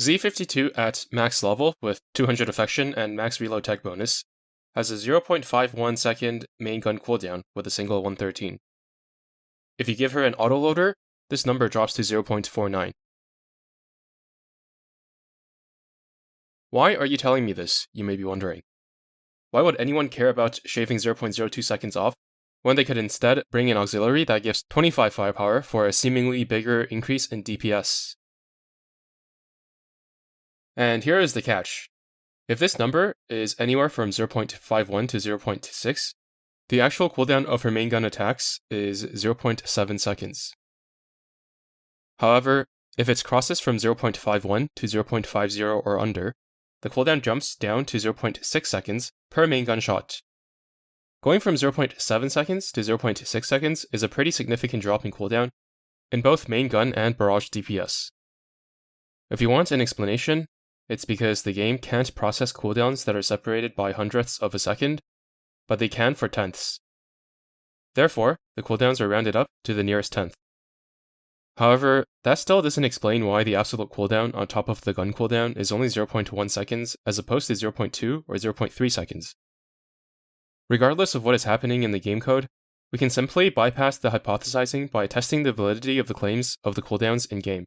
Z52 at max level with 200 affection and max reload tech bonus has a 0.51 second main gun cooldown with a single 113. If you give her an autoloader, this number drops to 0.49. Why are you telling me this, you may be wondering? Why would anyone care about shaving 0.02 seconds off when they could instead bring an auxiliary that gives 25 firepower for a seemingly bigger increase in DPS? And here is the catch. If this number is anywhere from 0.51 to 0.6, the actual cooldown of her main gun attacks is 0.7 seconds. However, if it crosses from 0.51 to 0.50 or under, the cooldown jumps down to 0.6 seconds per main gun shot. Going from 0.7 seconds to 0.6 seconds is a pretty significant drop in cooldown in both main gun and barrage DPS. If you want an explanation, it's because the game can't process cooldowns that are separated by hundredths of a second, but they can for tenths. Therefore, the cooldowns are rounded up to the nearest tenth. However, that still doesn't explain why the absolute cooldown on top of the gun cooldown is only 0.1 seconds as opposed to 0.2 or 0.3 seconds. Regardless of what is happening in the game code, we can simply bypass the hypothesizing by testing the validity of the claims of the cooldowns in-game.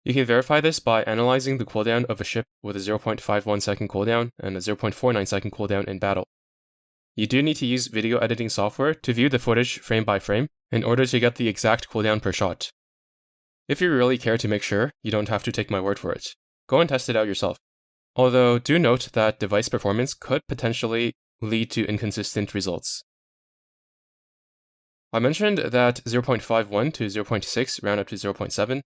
You can verify this by analyzing the cooldown of a ship with a 0.51 second cooldown and a 0.49 second cooldown in battle. You do need to use video editing software to view the footage frame by frame in order to get the exact cooldown per shot. If you really care to make sure, you don't have to take my word for it. Go and test it out yourself. Although, do note that device performance could potentially lead to inconsistent results. I mentioned that 0.51 to 0.6 round up to 0.7,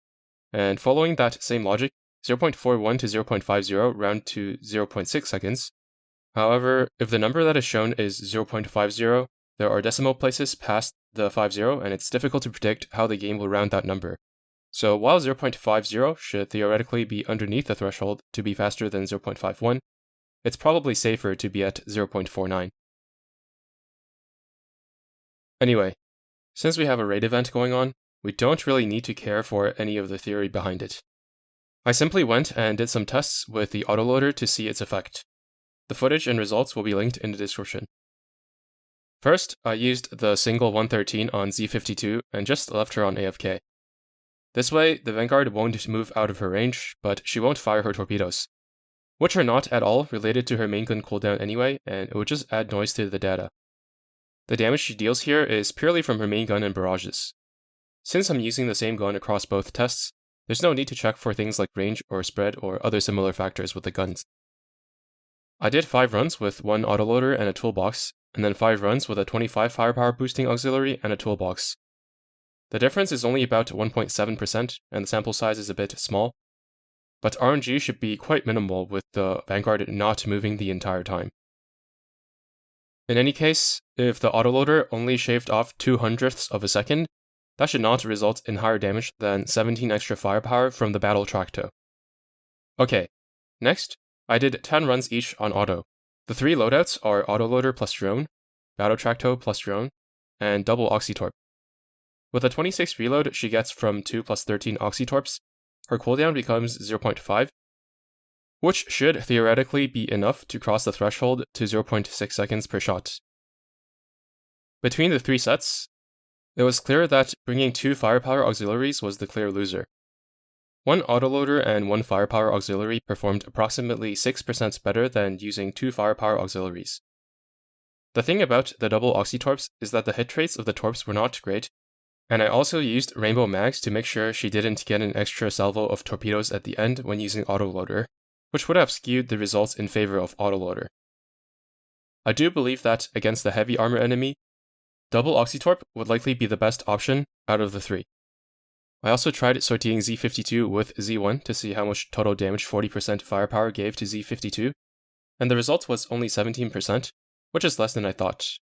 and following that same logic, 0.41 to 0.50 round to 0.6 seconds. However, if the number that is shown is 0.50, there are decimal places past the 50 and it's difficult to predict how the game will round that number. So while 0.50 should theoretically be underneath the threshold to be faster than 0.51, it's probably safer to be at 0.49. Anyway, since we have a raid event going on, we don't really need to care for any of the theory behind it. I simply went and did some tests with the autoloader to see its effect. The footage and results will be linked in the description. First, I used the single 113 on Z52 and just left her on AFK. This way, the Vanguard won't move out of her range, but she won't fire her torpedoes, which are not at all related to her main gun cooldown anyway, and it would just add noise to the data. The damage she deals here is purely from her main gun and barrages. Since I'm using the same gun across both tests, there's no need to check for things like range or spread or other similar factors with the guns. I did 5 runs with one autoloader and a toolbox, and then 5 runs with a 25 firepower boosting auxiliary and a toolbox. The difference is only about 1.7%, and the sample size is a bit small, but RNG should be quite minimal with the Vanguard not moving the entire time. In any case, if the autoloader only shaved off 0.02 of a second, that should not result in higher damage than 17 extra firepower from the battle tracto. Okay, next, I did 10 runs each on auto. The 3 loadouts are autoloader plus drone, battle tracto plus drone, and double oxytorp. With a 26 reload she gets from 2 plus 13 oxytorps, her cooldown becomes 0.5, which should theoretically be enough to cross the threshold to 0.6 seconds per shot. Between the 3 sets, it was clear that bringing 2 firepower auxiliaries was the clear loser. One autoloader and 1 firepower auxiliary performed approximately 6% better than using 2 firepower auxiliaries. The thing about the double oxytorps is that the hit rates of the torps were not great, and I also used rainbow mags to make sure she didn't get an extra salvo of torpedoes at the end when using autoloader, which would have skewed the results in favor of autoloader. I do believe that against the heavy armor enemy, double oxytorp would likely be the best option out of the 3. I also tried sortieing Z52 with Z1 to see how much total damage 40% firepower gave to Z52, and the result was only 17%, which is less than I thought.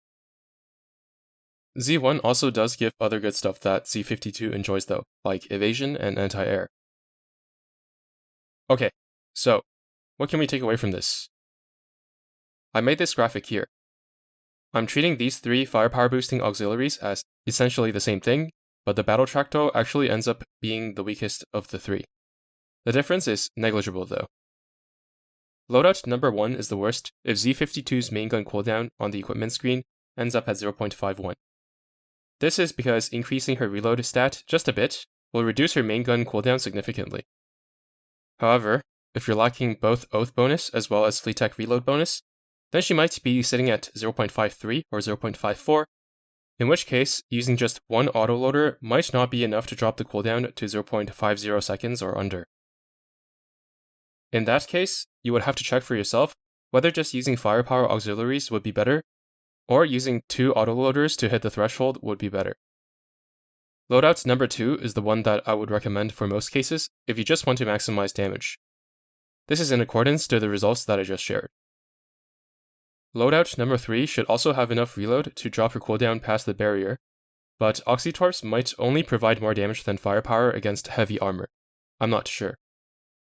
Z1 also does give other good stuff that Z52 enjoys though, like evasion and anti-air. Okay, so, what can we take away from this? I made this graphic here. I'm treating these 3 firepower boosting auxiliaries as essentially the same thing, but the battle tracto actually ends up being the weakest of the 3. The difference is negligible though. Loadout number 1 is the worst if Z52's main gun cooldown on the equipment screen ends up at 0.51. This is because increasing her reload stat just a bit will reduce her main gun cooldown significantly. However, if you're lacking both Oath bonus as well as Fleet Tech reload bonus, then she might be sitting at 0.53 or 0.54, in which case, using just one autoloader might not be enough to drop the cooldown to 0.50 seconds or under. In that case, you would have to check for yourself whether just using firepower auxiliaries would be better, or using 2 autoloaders to hit the threshold would be better. Loadout number 2 is the one that I would recommend for most cases if you just want to maximize damage. This is in accordance to the results that I just shared. Loadout number 3 should also have enough reload to drop her cooldown past the barrier, but Oxytorps might only provide more damage than firepower against heavy armor. I'm not sure.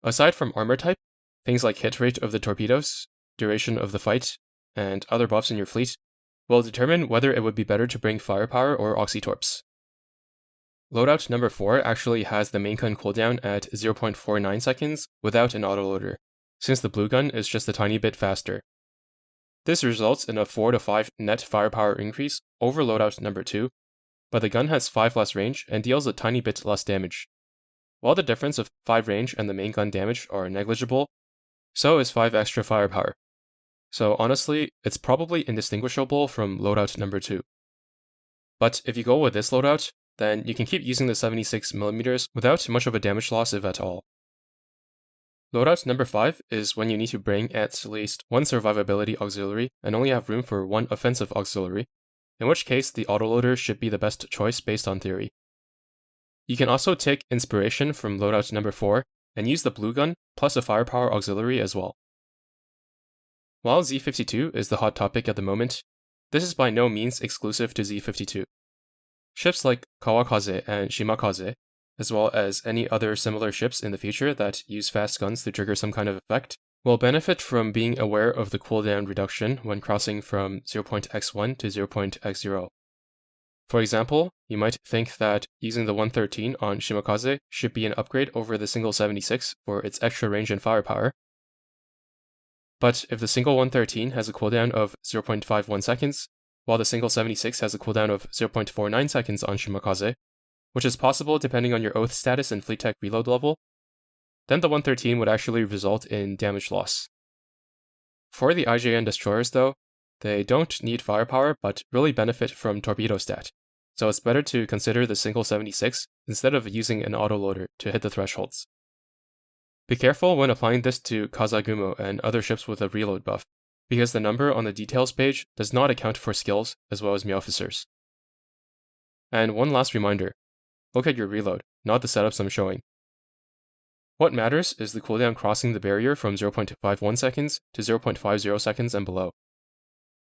Aside from armor type, things like hit rate of the torpedoes, duration of the fight, and other buffs in your fleet will determine whether it would be better to bring firepower or Oxytorps. Loadout number 4 actually has the main gun cooldown at 0.49 seconds without an autoloader, since the blue gun is just a tiny bit faster. This results in a 4 to 5 net firepower increase over loadout number 2, but the gun has 5 less range and deals a tiny bit less damage. While the difference of 5 range and the main gun damage are negligible, so is 5 extra firepower. So honestly, it's probably indistinguishable from loadout number 2. But if you go with this loadout, then you can keep using the 76mm without much of a damage loss if at all. Loadout number 5 is when you need to bring at least one survivability auxiliary and only have room for one offensive auxiliary, in which case the autoloader should be the best choice based on theory. You can also take inspiration from loadout number 4 and use the blue gun plus a firepower auxiliary as well. While Z52 is the hot topic at the moment, this is by no means exclusive to Z52. Ships like Kawakaze and Shimakaze, as well as any other similar ships in the future that use fast guns to trigger some kind of effect, will benefit from being aware of the cooldown reduction when crossing from 0.x1 to 0.x0. For example, you might think that using the 113 on Shimakaze should be an upgrade over the single 76 for its extra range and firepower. But if the single 113 has a cooldown of 0.51 seconds, while the single 76 has a cooldown of 0.49 seconds on Shimakaze, which is possible depending on your Oath status and Fleet Tech reload level, then the 113 would actually result in damage loss. For the IJN destroyers though, they don't need firepower but really benefit from torpedo stat, so it's better to consider the single 76 instead of using an autoloader to hit the thresholds. Be careful when applying this to Kazagumo and other ships with a reload buff, because the number on the details page does not account for skills as well as Meofficers. And one last reminder, look at your reload, not the setups I'm showing. What matters is the cooldown crossing the barrier from 0.51 seconds to 0.50 seconds and below.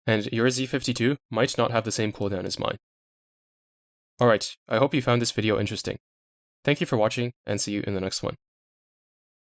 And your Z52 might not have the same cooldown as mine. Alright, I hope you found this video interesting. Thank you for watching, and see you in the next one.